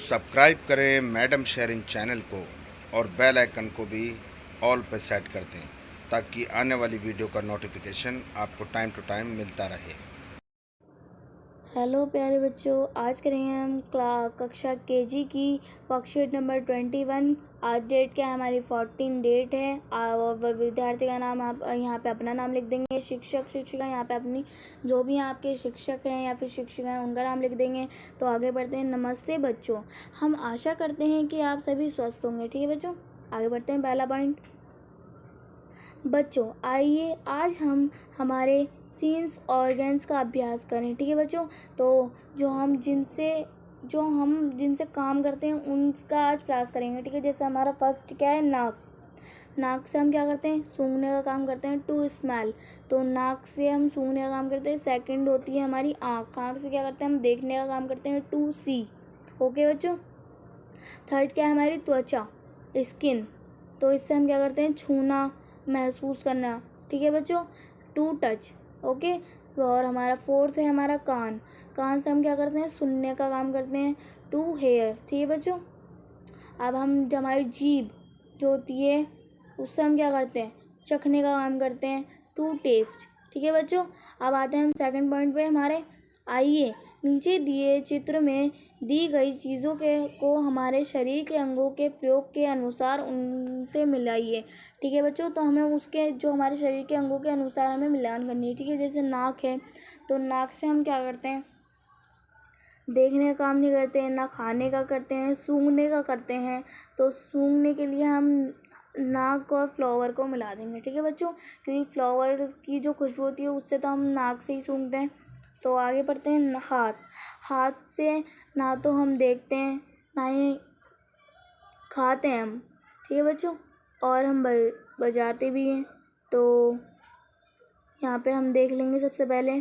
Subscribe करें madam sharing channel को और बेल आइकन को भी ऑल पर सेट कर दें ताकि आने वाली वीडियो का नोटिफिकेशन आपको टाइम टू टाइम मिलता रहे। हेलो प्यारे बच्चों, आज करेंगे हम कक्षा केजी की वर्कशीट नंबर 21। आज डेट क्या है हमारी 14 डेट है। और विद्यार्थी का नाम आप यहाँ पे अपना नाम लिख देंगे। शिक्षक शिक्षिका यहाँ पे अपनी जो भी आपके शिक्षक हैं या फिर शिक्षिका हैं उनका नाम लिख देंगे। तो आगे बढ़ते हैं। नमस्ते बच्चों, हम आशा करते हैं कि आप सभी स्वस्थ होंगे। ठीक है बच्चों, आगे बढ़ते हैं। पहला पॉइंट, बच्चों आइए आज हम हमारे सीन्स ऑर्गन्स का अभ्यास करें। ठीक है बच्चों, तो जो हम जिनसे काम करते हैं उनका आज प्रयास करेंगे। ठीक है, जैसे हमारा फर्स्ट क्या है, नाक। नाक से हम क्या करते हैं, सूंघने का काम करते हैं, टू स्मेल। तो नाक से हम सूंघने का काम करते हैं। सेकंड होती है हमारी आँख। आँख से क्या करते हैं, हम देखने का काम करते हैं, टू सी। ओके बच्चों। थर्ड क्या है हमारी त्वचा, स्किन। तो इससे हम क्या करते हैं, छूना, महसूस करना। ठीक है बच्चों, टू टच। ओके। और हमारा फोर्थ है हमारा कान। कान से हम क्या करते हैं, सुनने का काम करते हैं, टू हेयर। ठीक है बच्चों। अब हम जब हमारी जीभ जो होती है उससे हम क्या करते हैं, चखने का काम करते हैं, टू टेस्ट। ठीक है बच्चों। अब आते हैं हम सेकंड पॉइंट पे हमारे। आइए नीचे दिए चित्र में दी गई चीज़ों को हमारे शरीर के अंगों के प्रयोग के अनुसार उनसे मिलाइए। ठीक है बच्चों, तो हमें उसके जो हमारे शरीर के अंगों के अनुसार हमें मिलान करनी है। ठीक है, जैसे नाक है तो नाक से हम क्या करते हैं, देखने का काम नहीं करते हैं, ना खाने का करते हैं, सूंघने का करते हैं। तो सूंघने के लिए हम नाक और फ्लावर को मिला देंगे। ठीक है बच्चों, क्योंकि फ्लावर की जो खुशबू होती है उससे तो हम नाक से ही सूंघते हैं। तो आगे बढ़ते हैं। हाथ। हाथ से ना तो हम देखते हैं ना ही खाते हैं हम। ठीक है बच्चों, और हम बजाते भी हैं। तो यहाँ पे हम देख लेंगे। सबसे पहले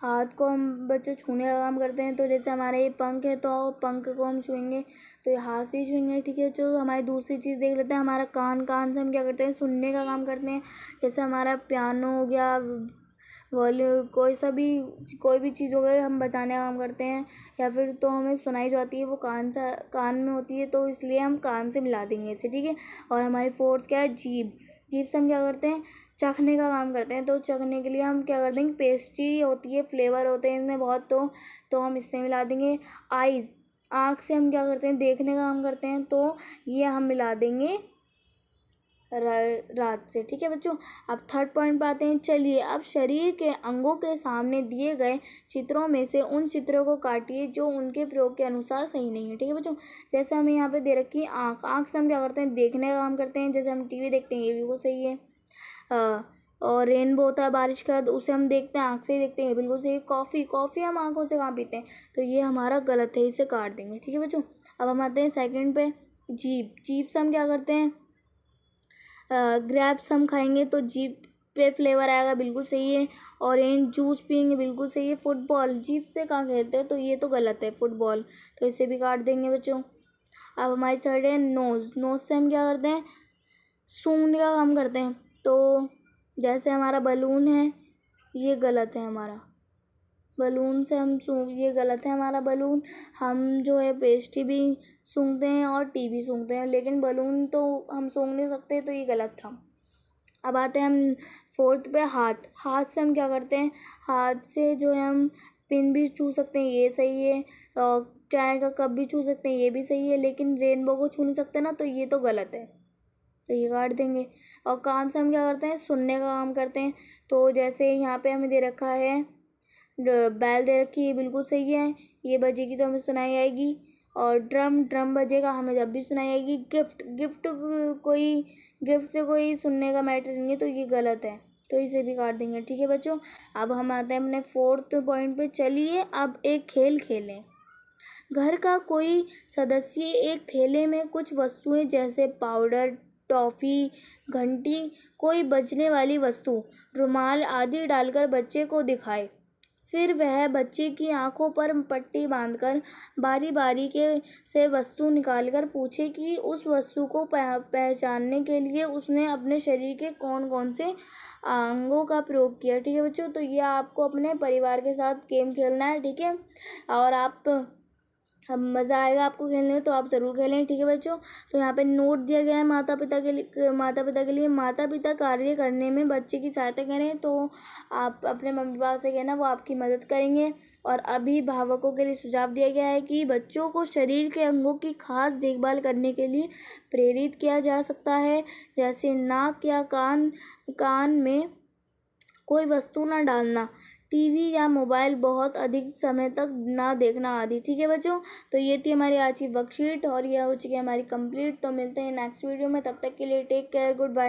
हाथ को हम बच्चों छूने का काम करते हैं। तो जैसे हमारे ये पंख है तो पंख को हम छुएंगे तो ये हाथ से ही छुएंगे। ठीक है, जो हमारी दूसरी चीज़ देख लेते हैं, हमारा कान। कान से हम क्या करते हैं, सुनने का काम करते हैं। जैसे हमारा पियानो हो गया, वॉल्यूम, कोई भी चीज़ हो गई, हम बजाने का काम करते हैं। या फिर तो हमें सुनाई जाती है वो कान में होती है, तो इसलिए हम कान से मिला देंगे इसे। ठीक है, और हमारी फोर्थ क्या है, जीभ। जीभ से हम क्या करते हैं, चखने का काम करते हैं। तो चखने के लिए हम क्या कर देंगे, पेस्ट्री होती है, फ्लेवर होते हैं इनमें बहुत, तो हम इससे मिला देंगे। आइज़। आँख से हम क्या करते हैं, देखने का काम करते हैं, तो ये हम मिला देंगे रात से। ठीक है बच्चों। अब थर्ड पॉइंट पे आते हैं। चलिए अब शरीर के अंगों के सामने दिए गए चित्रों में से उन चित्रों को काटिए जो उनके प्रयोग के अनुसार सही नहीं है। ठीक है बच्चों, जैसे हमें यहाँ पे दे रखी है आँख। आँख से हम क्या करते हैं, देखने का काम करते हैं। जैसे हम टीवी देखते हैं, ये बिल्कुल सही है। और रेनबो होता है बारिश का, तो उसे हम देखते हैं, आँख से ही देखते हैं, बिल्कुल सही है। कॉफ़ी, कॉफ़ी हम आँखों से कहाँ पीते हैं, तो ये हमारा गलत है, इसे काट देंगे। ठीक है बच्चों। अब हम आते हैं सेकंड पे। जीभ। जीभ से हम क्या करते हैं, ग्रेप्स हम खाएंगे तो जीभ पे फ्लेवर आएगा, बिल्कुल सही है। ऑरेंज जूस पियेंगे, बिल्कुल सही है। फुटबॉल जीभ से कहाँ खेलते हैं, तो ये तो गलत है, फुटबॉल, तो इसे भी काट देंगे बच्चों। अब हमारी थर्ड है नोज़। नोज़ से हम क्या करते हैं, सूंघने का काम करते हैं। तो जैसे हमारा बलून है, ये गलत है हमारा। बलून से हम ये गलत है हमारा बलून। हम जो है पेस्ट्री भी सूंघते हैं और टी भी सूंघते हैं, लेकिन बलून तो हम सूंघ नहीं सकते, तो ये गलत था। अब आते हैं हम फोर्थ पे। हाथ। हाथ से हम क्या करते हैं, हाथ से जो है हम पिन भी छू सकते हैं, ये सही है। और चाय का कप भी छू सकते हैं, ये भी सही है। लेकिन रेनबो को छू नहीं सकते ना, तो ये तो गलत है, तो ये काट देंगे। और कान से हम क्या करते हैं, सुनने का काम करते हैं। तो जैसे यहाँ पे हमें दे रखा है, बैल दे रखी है, बिल्कुल सही है। ये बजेगी तो हमें सुनाई आएगी। और ड्रम। ड्रम बजेगा हमें जब भी सुनाई आएगी। गिफ्ट। गिफ्ट से कोई सुनने का मैटर नहीं है, तो ये गलत है, तो इसे भी काट देंगे। ठीक है बच्चों। अब हम आते हैं अपने फोर्थ पॉइंट पे। चलिए अब एक खेल खेलें। घर का कोई सदस्य एक थैले में कुछ वस्तुएं जैसे पाउडर, टॉफ़ी, घंटी, कोई बजने वाली वस्तु, रुमाल आदि डालकर बच्चे को दिखाए। फिर वह बच्चे की आंखों पर पट्टी बांधकर बारी बारी के से वस्तु निकालकर पूछे कि उस वस्तु को पहचानने के लिए उसने अपने शरीर के कौन कौन से अंगों का प्रयोग किया। ठीक है बच्चों, तो ये आपको अपने परिवार के साथ गेम खेलना है। ठीक है, और आप अब मज़ा आएगा आपको खेलने में, तो आप ज़रूर खेलें। ठीक है बच्चों, तो यहाँ पे नोट दिया गया है माता पिता के लिए माता पिता कार्य करने में बच्चे की सहायता करें, तो आप अपने मम्मी पापा से कहना, वो आपकी मदद करेंगे। और अभिभावकों के लिए सुझाव दिया गया है कि बच्चों को शरीर के अंगों की खास देखभाल करने के लिए प्रेरित किया जा सकता है, जैसे नाक या कान में कोई वस्तु ना डालना, टीवी या मोबाइल बहुत अधिक समय तक ना देखना आदि। ठीक है बच्चों, तो ये थी हमारी आज की वर्कशीट और यह हो चुकी है हमारी कंप्लीट। तो मिलते हैं नेक्स्ट वीडियो में, तब तक के लिए टेक केयर, गुड बाय।